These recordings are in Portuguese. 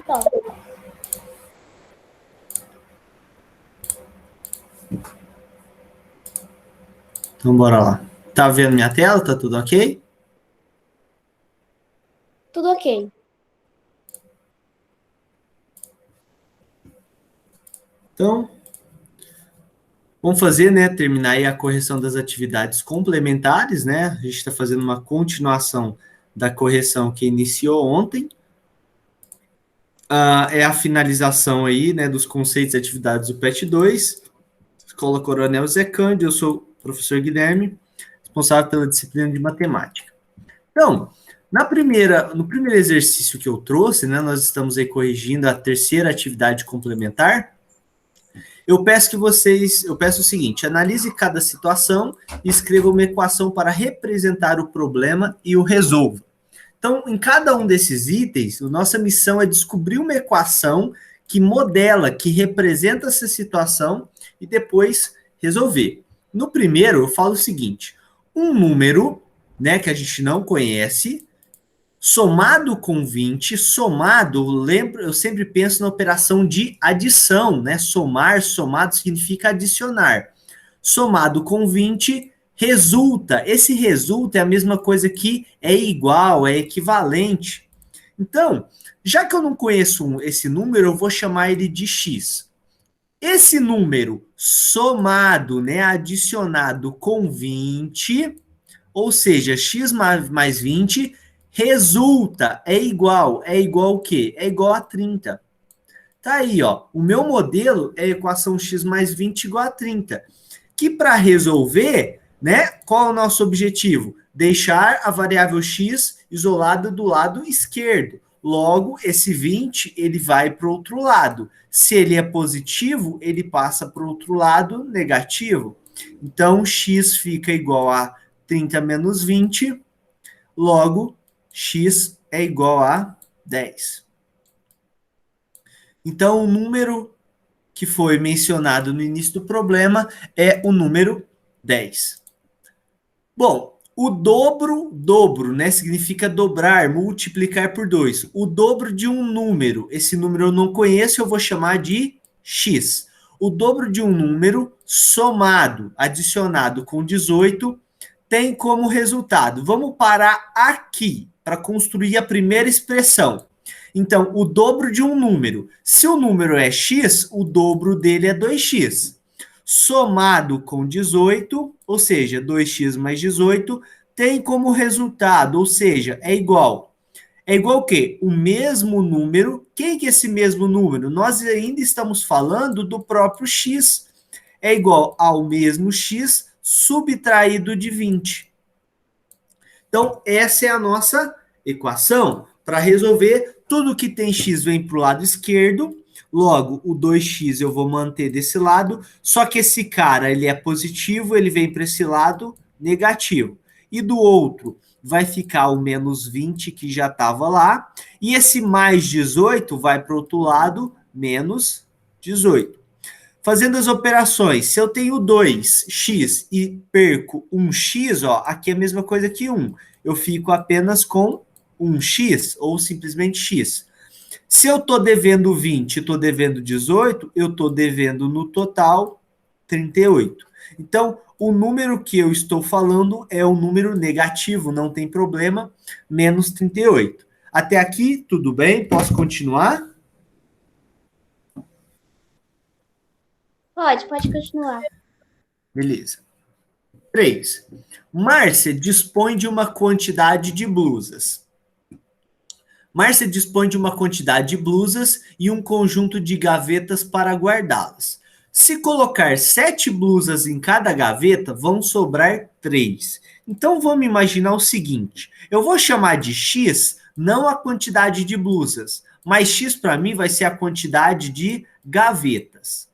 Tá. Então, bora lá. Tá vendo minha tela? Tá tudo ok? Tudo ok. Então, vamos fazer, né? Terminar aí a correção das atividades complementares, né? A gente está fazendo uma continuação da correção que iniciou ontem. É a finalização aí, né, dos conceitos e atividades do PET 2. Escola Coronel Zé Cândido, eu sou o professor Guilherme, responsável pela disciplina de matemática. Então, no primeiro exercício que eu trouxe, né, nós estamos aí corrigindo a terceira atividade complementar. Eu peço o seguinte: analise cada situação e escreva uma equação para representar o problema e o resolva. Então, em cada um desses itens, a nossa missão é descobrir uma equação que modela, que representa essa situação e depois resolver. No primeiro, eu falo o seguinte: um número, né, que a gente não conhece, somado com 20, somado, lembro, eu sempre penso na operação de adição, né? Somar, somado significa adicionar. Somado com 20 resulta. Esse resulta é a mesma coisa que é igual, é equivalente. Então, já que eu não conheço esse número, eu vou chamar ele de x. Esse número somado, né, adicionado com 20, ou seja, x mais 20 resulta, é igual o quê? É igual a 30. Tá aí, ó. O meu modelo é a equação x mais 20 igual a 30. Que para resolver, né, qual é o nosso objetivo? Deixar a variável x isolada do lado esquerdo. Logo, esse 20 ele vai para o outro lado. Se ele é positivo, ele passa para o outro lado negativo. Então, x fica igual a 30 menos 20, logo, x é igual a 10. Então, o número que foi mencionado no início do problema é o número 10. Bom, o dobro, né, significa dobrar, multiplicar por 2. O dobro de um número, esse número eu não conheço, eu vou chamar de x. O dobro de um número somado, adicionado com 18, tem como resultado. Vamos parar aqui para construir a primeira expressão. Então, o dobro de um número. Se o número é x, o dobro dele é 2x. Somado com 18, ou seja, 2x mais 18, tem como resultado, ou seja, é igual. É igual o quê? O mesmo número. Quem que é esse mesmo número? Nós ainda estamos falando do próprio x. É igual ao mesmo x subtraído de 20. Então, essa é a nossa equação. Para resolver, tudo que tem x vem para o lado esquerdo. Logo, o 2x eu vou manter desse lado. Só que esse cara, ele é positivo, ele vem para esse lado negativo. E do outro, vai ficar o menos 20 que já estava lá. E esse mais 18 vai para o outro lado, menos 18. Fazendo as operações, se eu tenho 2x e perco 1x, ó, aqui é a mesma coisa que 1. Eu fico apenas com 1x, ou simplesmente x. Se eu estou devendo 20 e estou devendo 18, eu estou devendo no total 38. Então, o número que eu estou falando é um número negativo, não tem problema, menos 38. Até aqui, tudo bem? Posso continuar? Pode continuar. Beleza. 3. Márcia dispõe de uma quantidade de blusas. Márcia dispõe de uma quantidade de blusas e um conjunto de gavetas para guardá-las. Se colocar 7 blusas em cada gaveta, vão sobrar 3. Então vamos imaginar o seguinte: eu vou chamar de x não a quantidade de blusas, mas x para mim vai ser a quantidade de gavetas.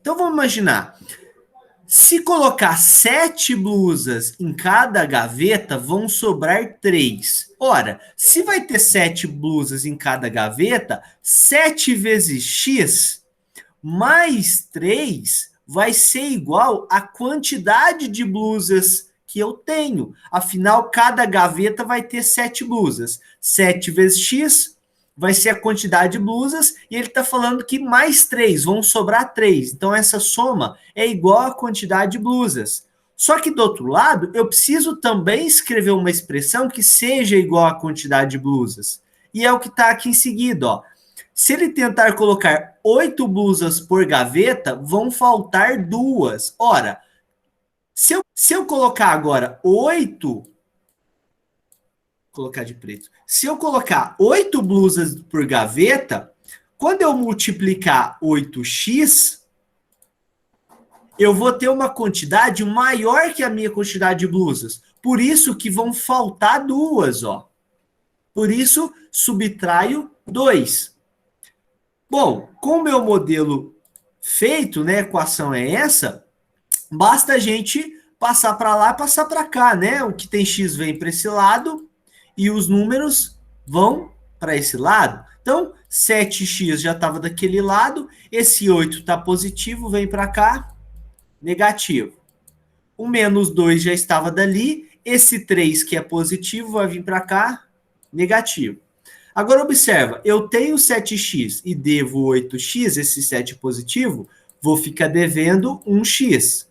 Então vamos imaginar. Se colocar 7 blusas em cada gaveta, vão sobrar 3. Ora, se vai ter 7 blusas em cada gaveta, 7 vezes x mais 3 vai ser igual à quantidade de blusas que eu tenho. Afinal, cada gaveta vai ter 7 blusas. 7 vezes x vai ser a quantidade de blusas, e ele está falando que mais 3, vão sobrar 3. Então, essa soma é igual à quantidade de blusas. Só que, do outro lado, eu preciso também escrever uma expressão que seja igual à quantidade de blusas. E é o que está aqui em seguida, ó. Se ele tentar colocar 8 blusas por gaveta, vão faltar 2. Ora, se eu colocar agora 8, colocar de preto. Se eu colocar 8 blusas por gaveta, quando eu multiplicar 8x, eu vou ter uma quantidade maior que a minha quantidade de blusas. Por isso que vão faltar 2, ó. Por isso, subtraio 2. Bom, com o meu modelo feito, né, a equação é essa, basta a gente passar para lá e passar para cá, né? O que tem x vem para esse lado e os números vão para esse lado. Então, 7x já estava daquele lado, esse 8 está positivo, vem para cá, negativo. O menos 2 já estava dali, esse 3 que é positivo vai vir para cá, negativo. Agora observa, eu tenho 7x e devo 8x, esse 7 positivo, vou ficar devendo 1x.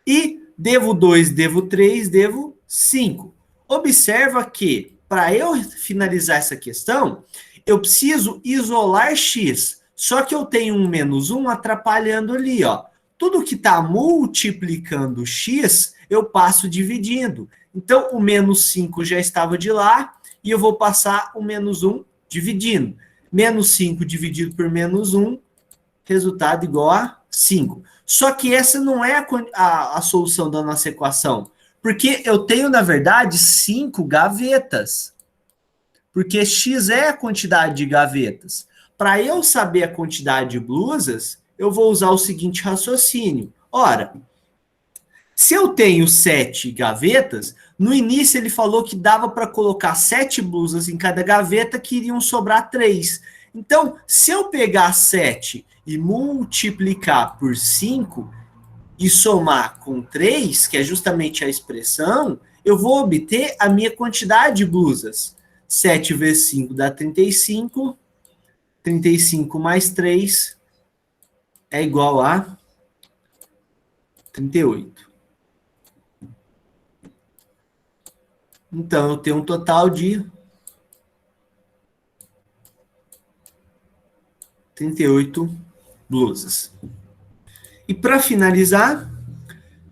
E devo 2, devo 3, devo 5. Observa que, para eu finalizar essa questão, eu preciso isolar x. Só que eu tenho um menos 1 atrapalhando ali, ó. Tudo que está multiplicando x, eu passo dividindo. Então, o menos 5 já estava de lá, e eu vou passar o menos 1 dividindo. Menos 5 dividido por menos 1, resultado igual a 5. Só que essa não é a solução da nossa equação, porque eu tenho, na verdade, 5 gavetas. Porque x é a quantidade de gavetas. Para eu saber a quantidade de blusas, eu vou usar o seguinte raciocínio. Ora, se eu tenho 7 gavetas, no início ele falou que dava para colocar 7 blusas em cada gaveta, que iriam sobrar 3. Então, se eu pegar 7 e multiplicar por 5 e somar com 3, que é justamente a expressão, eu vou obter a minha quantidade de blusas. 7 vezes 5 dá 35. 35 mais 3 é igual a 38. Então, eu tenho um total de 38 blusas. E para finalizar,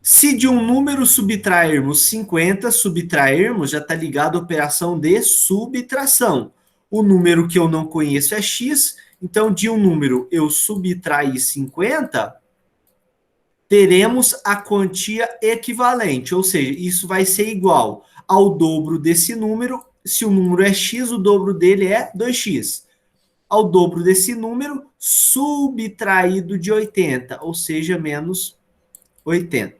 se de um número subtrairmos 50, subtrairmos já está ligado à operação de subtração. O número que eu não conheço é x, então de um número eu subtrair 50, teremos a quantia equivalente, ou seja, isso vai ser igual ao dobro desse número. Se o número é x, o dobro dele é 2x. Ao dobro desse número, subtraído de 80, ou seja, menos 80.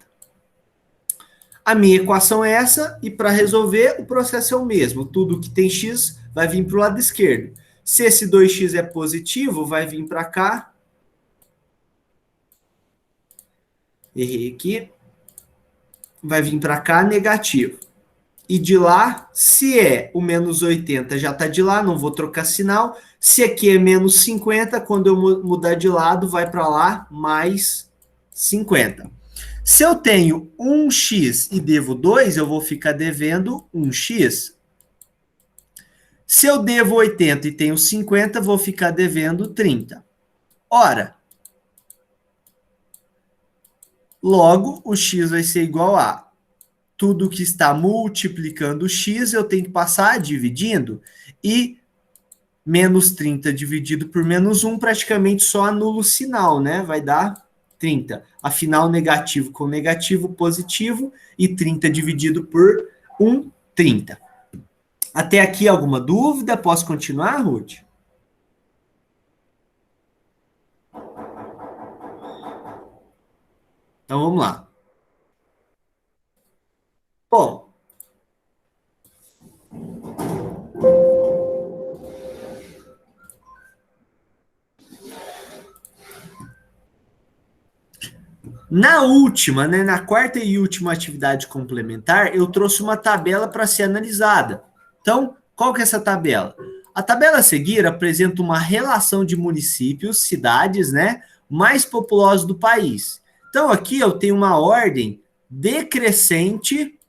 A minha equação é essa, e para resolver, o processo é o mesmo. Tudo que tem x vai vir para o lado esquerdo. Se esse 2x é positivo, vai vir para cá. Errei aqui. Vai vir para cá negativo. E de lá, se é o menos 80, já está de lá, não vou trocar sinal. Se aqui é menos 50, quando eu mudar de lado, vai para lá mais 50. Se eu tenho 1x e devo 2, eu vou ficar devendo 1x. Se eu devo 80 e tenho 50, vou ficar devendo 30. Ora, logo, o x vai ser igual a tudo que está multiplicando x, eu tenho que passar dividindo, e menos 30 dividido por menos 1, praticamente só anula o sinal, né? Vai dar 30. Afinal, negativo com negativo, positivo, e 30 dividido por 1, 30. Até aqui alguma dúvida? Posso continuar, Ruth? Então vamos lá. Bom, Na última, né, na quarta e última atividade complementar, eu trouxe uma tabela para ser analisada. Então, qual que é essa tabela? A tabela a seguir apresenta uma relação de municípios, cidades, né, mais populosos do país. Então, aqui eu tenho uma ordem decrescente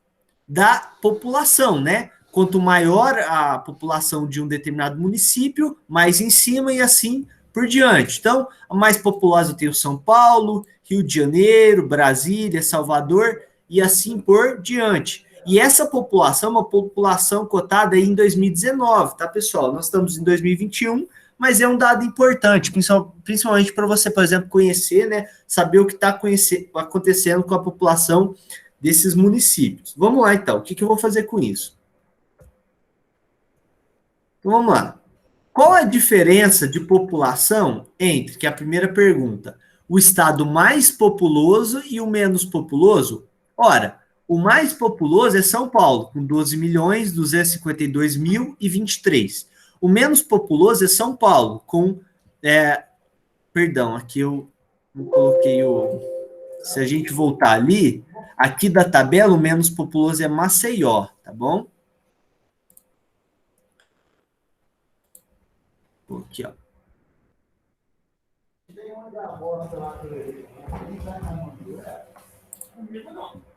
da população, né? Quanto maior a população de um determinado município, mais em cima e assim por diante. Então, a mais populosa eu tenho São Paulo, Rio de Janeiro, Brasília, Salvador e assim por diante. E essa população é uma população cotada aí em 2019, tá, pessoal? Nós estamos em 2021, mas é um dado importante, principalmente para você, por exemplo, conhecer, né, saber o que está acontecendo com a população desses municípios. Vamos lá, então. O que eu vou fazer com isso? Então, vamos lá. Qual a diferença de população entre, que é a primeira pergunta, o estado mais populoso e o menos populoso? Ora, o mais populoso é São Paulo, com 12.252.023. O menos populoso é São Paulo, com... perdão, aqui eu não coloquei o... Se a gente voltar ali, aqui da tabela, o menos populoso é Maceió, tá bom? Aqui, ó.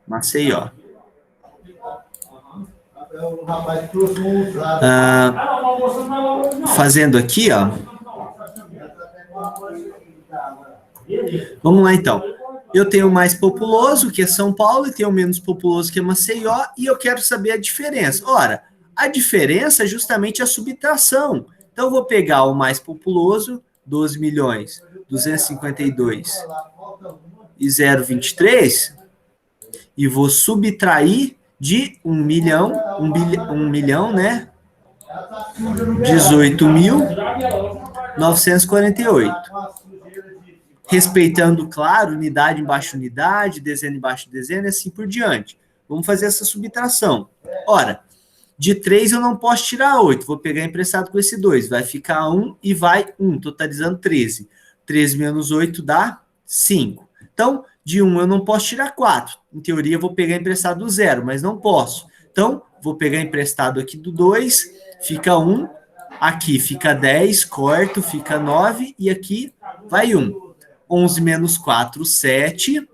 Maceió. Fazendo aqui, ó. Vamos lá, então. Eu tenho o mais populoso, que é São Paulo, e tenho o menos populoso, que é Maceió, e eu quero saber a diferença. Ora, a diferença é justamente a subtração. Então, eu vou pegar o mais populoso, 12.252 e 0,23, e vou subtrair de 1 milhão, 1 milhão, né? 18.948. Respeitando, claro, unidade embaixo de unidade, dezena embaixo de dezena e assim por diante. Vamos fazer essa subtração. Ora, de 3 eu não posso tirar 8, vou pegar emprestado com esse 2, vai ficar 1 e vai 1, totalizando 13. 13 menos 8 dá 5. Então, de 1 eu não posso tirar 4. Em teoria, eu vou pegar emprestado do 0, mas não posso. Então, vou pegar emprestado aqui do 2, fica 1, aqui fica 10, corto, fica 9, e aqui vai 1. 11 menos 4, 7.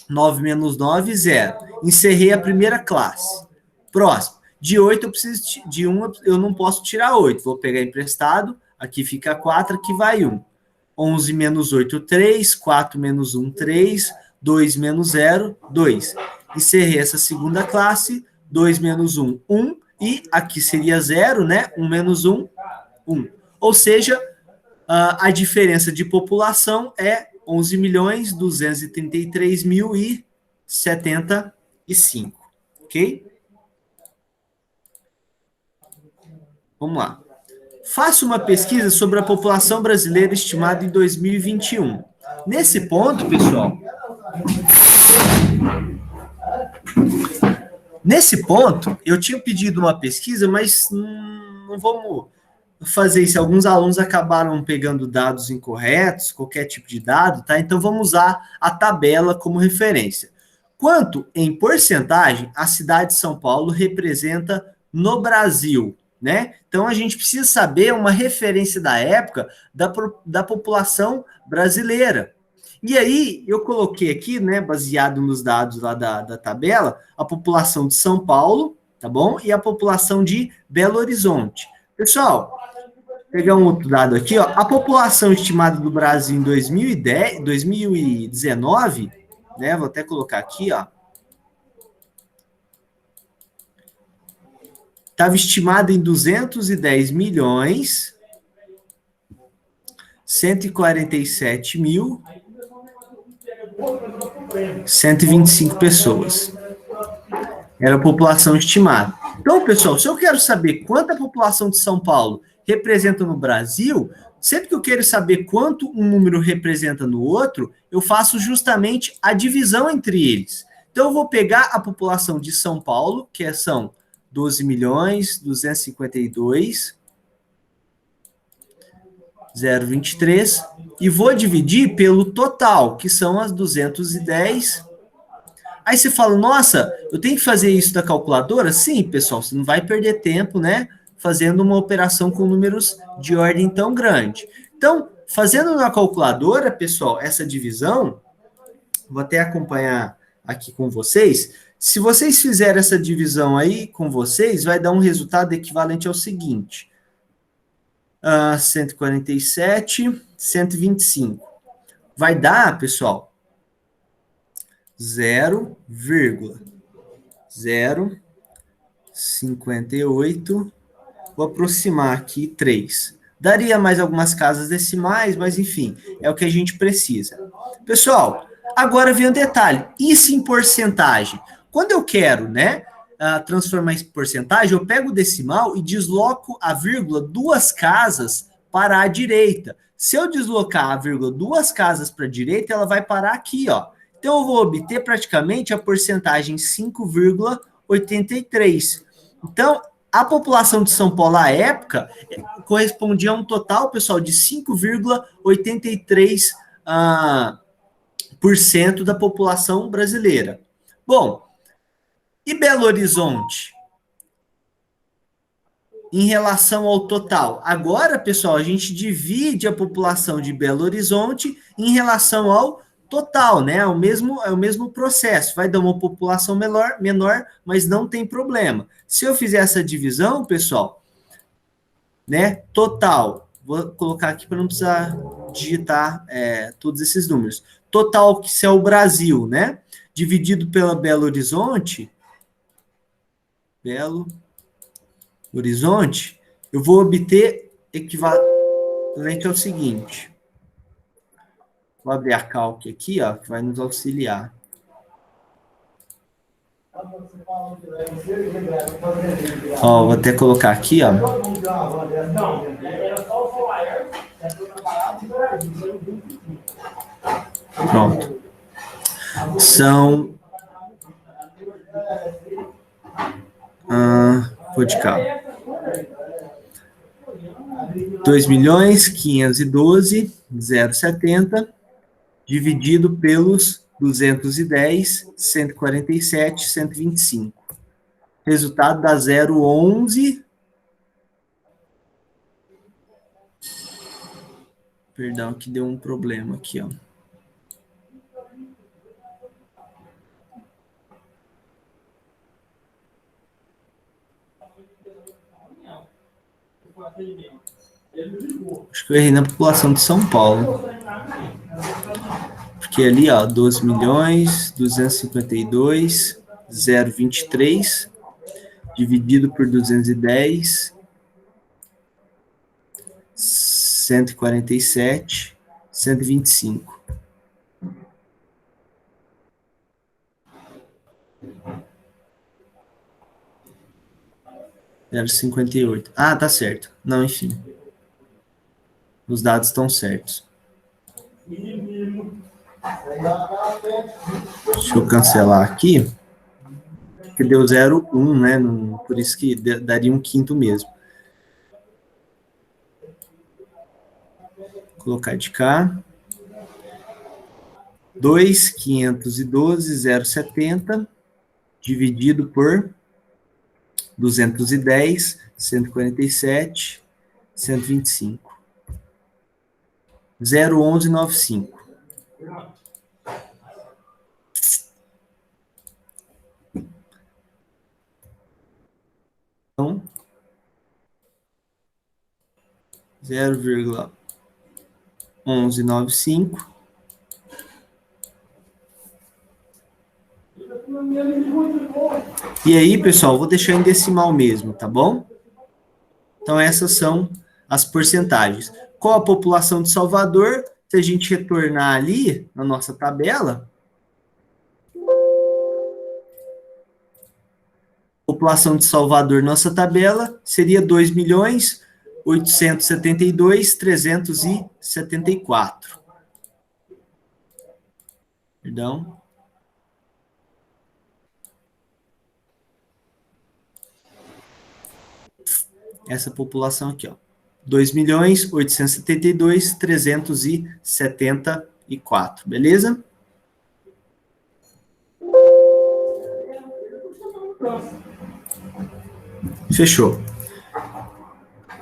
9 menos 9, 0. Encerrei a primeira classe. Próximo. De 8 eu preciso de 1, eu não posso tirar 8. Vou pegar emprestado, aqui fica 4, aqui vai 1. 11 menos 8, 3. 4 menos 1, 3. 2 menos 0, 2. Encerrei essa segunda classe. 2 menos 1, 1. E aqui seria 0, né? 1 menos 1, 1. Ou seja, a diferença de população é 11.233.075, ok? Vamos lá. Faça uma pesquisa sobre a população brasileira estimada em 2021. Nesse ponto, pessoal, eu tinha pedido uma pesquisa, mas não vamos fazer isso. Alguns alunos acabaram pegando dados incorretos, qualquer tipo de dado, tá? Então vamos usar a tabela como referência. Quanto em porcentagem a cidade de São Paulo representa no Brasil, né? Então a gente precisa saber uma referência da época da população brasileira. E aí eu coloquei aqui, né, baseado nos dados lá da tabela, a população de São Paulo, tá bom? E a população de Belo Horizonte. Pessoal, pegar um outro dado aqui, ó. A população estimada do Brasil em 2019, né? Vou até colocar aqui, ó. Estava estimada em 210.147.125 pessoas. Era a população estimada. Então, pessoal, se eu quero saber quanta população de São Paulo representa no Brasil, sempre que eu quero saber quanto um número representa no outro, eu faço justamente a divisão entre eles. Então, eu vou pegar a população de São Paulo, que são 12.252, 0,23 e vou dividir pelo total, que são as 210. Aí você fala, nossa, eu tenho que fazer isso da calculadora? Sim, pessoal, você não vai perder tempo, né, fazendo uma operação com números de ordem tão grande. Então, fazendo na calculadora, pessoal, essa divisão, vou até acompanhar aqui com vocês. Se vocês fizerem essa divisão aí com vocês, vai dar um resultado equivalente ao seguinte: 147, 125. Vai dar, pessoal, 0,058. Vou aproximar aqui 3. Daria mais algumas casas decimais, mas enfim, é o que a gente precisa. Pessoal, agora vem o detalhe. Isso em porcentagem. Quando eu quero, né, transformar em porcentagem, eu pego o decimal e desloco a vírgula duas casas para a direita. Se eu deslocar a vírgula duas casas para a direita, ela vai parar aqui, ó. Então eu vou obter praticamente a porcentagem 5,83. Então, a população de São Paulo à época correspondia a um total, pessoal, de 5,83% por cento da população brasileira. Bom, e Belo Horizonte? Em relação ao total. Agora, pessoal, a gente divide a população de Belo Horizonte em relação ao total, né? É o mesmo processo. Vai dar uma população menor, mas não tem problema. Se eu fizer essa divisão, pessoal, né? Total. Vou colocar aqui para não precisar digitar todos esses números. Total, que é o Brasil, né? Dividido pela Belo Horizonte. Belo Horizonte, eu vou obter equivalente ao seguinte. Vou abrir a calque aqui, ó, que vai nos auxiliar. Ó, vou até colocar aqui, ó. Pronto. São... vou de cá. 2.512.070 dividido pelos 210, 147, 125. Resultado dá 0,11. Perdão, que deu um problema aqui, ó. Acho que eu errei na população de São Paulo. Porque ali, ó, 12.252.023 dividido por 210, 147, 125. Era 58. Ah, tá certo. Não, enfim. Os dados estão certos. Deixa eu cancelar aqui. Que deu 0,1, né? Por isso que daria um quinto mesmo. Vou colocar de cá. 2.512.070 dividido por 210, 147, 125. 0,1195. Então, 0,1195. E aí, pessoal, vou deixar em decimal mesmo, tá bom? Então, essas são as porcentagens. Qual a população de Salvador? Se a gente retornar ali na nossa tabela, população de Salvador, nossa tabela, seria 2.872.374. Perdão. Essa população aqui, ó. 2.872.374, beleza? Fechou.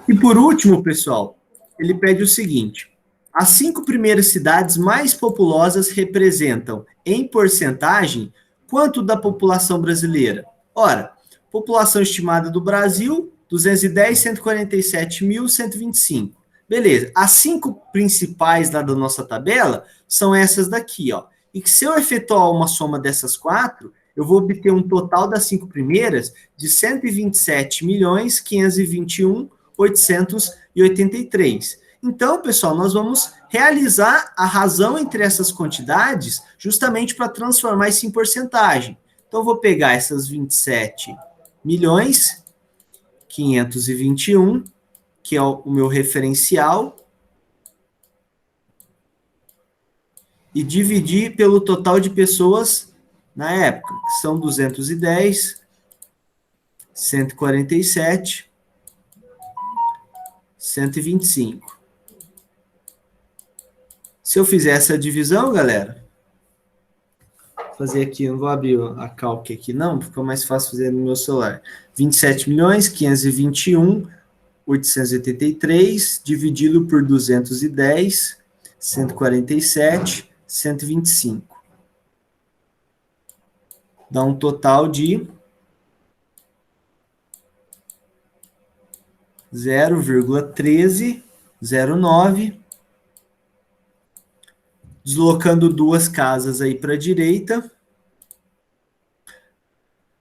E por último, pessoal, ele pede o seguinte: as 5 primeiras cidades mais populosas representam, em porcentagem, quanto da população brasileira? Ora, população estimada do Brasil, 210.147.125. Beleza. As 5 principais lá da nossa tabela são essas daqui, ó. E que se eu efetuar uma soma dessas 4, eu vou obter um total das 5 primeiras de 127.521.883. Então, pessoal, nós vamos realizar a razão entre essas quantidades justamente para transformar isso em porcentagem. Então, eu vou pegar essas 27.521, que é o meu referencial, e dividir pelo total de pessoas na época, que são 210, 147, 125. Se eu fizer essa divisão, galera, vou fazer aqui, não vou abrir a calque aqui não, fica mais fácil fazer no meu celular. 27.521.883 dividido por 210, 147, 125. Dá um total de 0,1309. Deslocando 2 casas aí para a direita.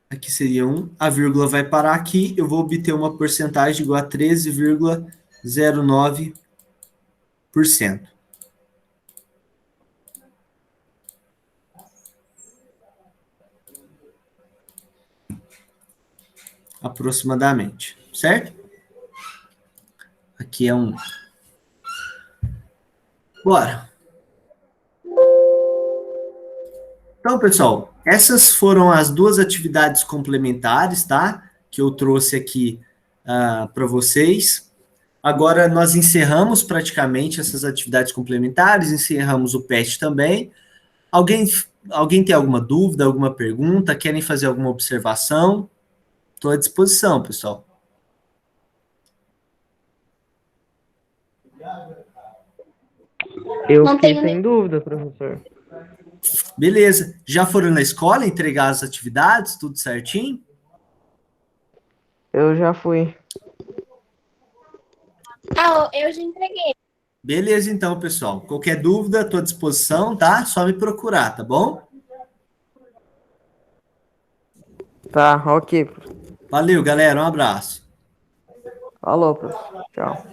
Aqui seria 1. A vírgula vai parar aqui. Eu vou obter uma porcentagem igual a 13,09%. Aproximadamente. Certo? Aqui é 1. Bora. Então, pessoal, essas foram as 2 atividades complementares, tá? Que eu trouxe aqui para vocês. Agora, nós encerramos praticamente essas atividades complementares, encerramos o PET também. Alguém tem alguma dúvida, alguma pergunta? Querem fazer alguma observação? Estou à disposição, pessoal. Eu Não fiquei tenho sem dúvida, professor. Beleza. Já foram na escola entregar as atividades, tudo certinho? Eu já fui. Ah, eu já entreguei. Beleza, então, pessoal. Qualquer dúvida, estou à disposição, tá? Só me procurar, tá bom? Tá, ok. Valeu, galera. Um abraço. Falou, professor. Tchau.